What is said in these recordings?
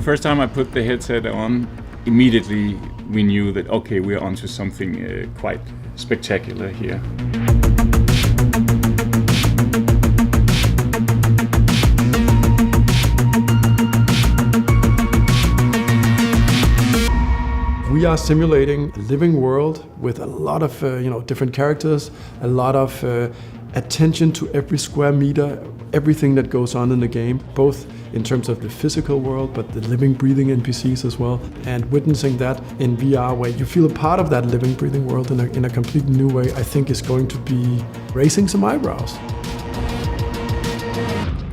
first time I put the headset on, immediately we knew that, okay, we're onto something quite spectacular here. We are simulating a living world with a lot of different characters, a lot of attention to every square meter, everything that goes on in the game, both in terms of the physical world, but the living, breathing NPCs as well. And witnessing that in VR, where you feel a part of that living, breathing world in a completely new way, I think is going to be raising some eyebrows.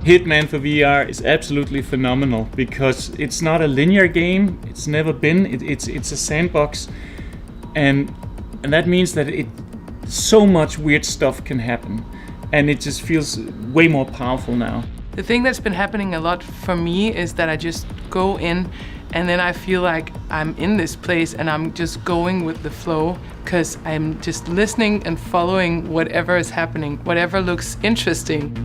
Hitman for VR is absolutely phenomenal because it's not a linear game. It's never been. It's a sandbox, and that means that so much weird stuff can happen, and it just feels way more powerful now. The thing that's been happening a lot for me is that I just go in and then I feel like I'm in this place and I'm just going with the flow because I'm just listening and following whatever is happening, whatever looks interesting.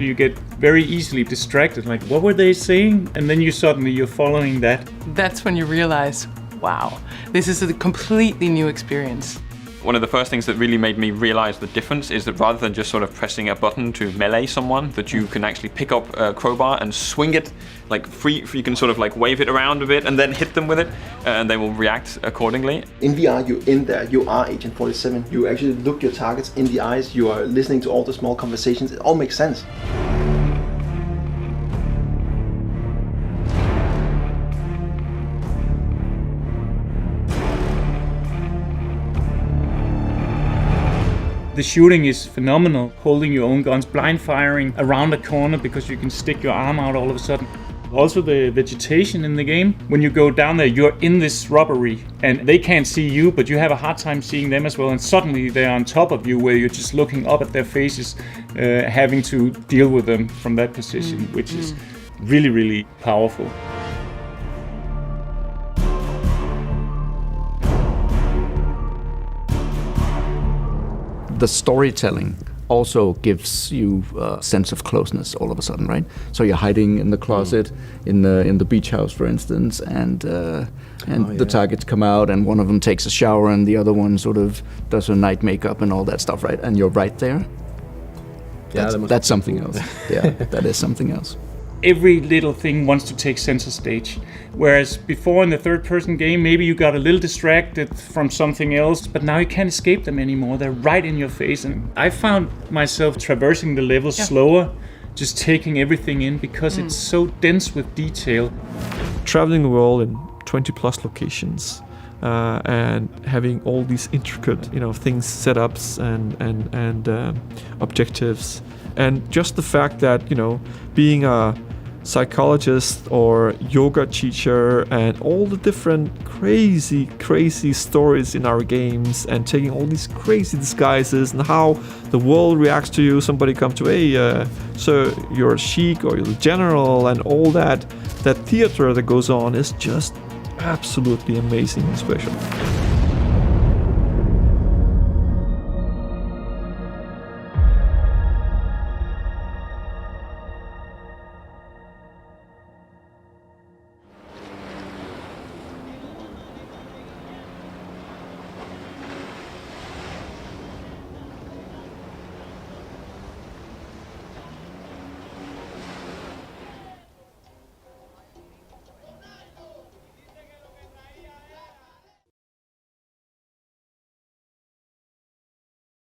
You get very easily distracted, like what were they saying? And then you're following that. That's when you realize, wow, this is a completely new experience. One of the first things that really made me realize the difference is that rather than just sort of pressing a button to melee someone, that you can actually pick up a crowbar and swing it like free. You can sort of like wave it around a bit and then hit them with it, and they will react accordingly. In VR, you're in there, you are Agent 47. You actually look your targets in the eyes, you are listening to all the small conversations. It all makes sense. The shooting is phenomenal, holding your own guns, blind firing around a corner because you can stick your arm out all of a sudden. Also the vegetation in the game, when you go down there, you're in this rubbery and they can't see you, but you have a hard time seeing them as well, and suddenly they're on top of you where you're just looking up at their faces, having to deal with them from that position, which is really, really powerful. The storytelling also gives you a sense of closeness all of a sudden, right? So you're hiding in the closet in the beach house, for instance, and the targets come out, and one of them takes a shower, and the other one sort of does her night makeup and all that stuff, right? And you're right there. That's something else. Yeah, that is something else. Every little thing wants to take center stage. Whereas before in the third-person game, maybe you got a little distracted from something else, but now you can't escape them anymore. They're right in your face. And I found myself traversing the levels slower, just taking everything in because it's so dense with detail. Traveling the world in 20 plus locations and having all these intricate, things, setups and objectives. And just the fact that, being a psychologist or yoga teacher and all the different crazy stories in our games and taking all these crazy disguises and how the world reacts to you. Somebody comes to, hey, so you're a sheik or you're the general, and all that theater that goes on is just absolutely amazing and special.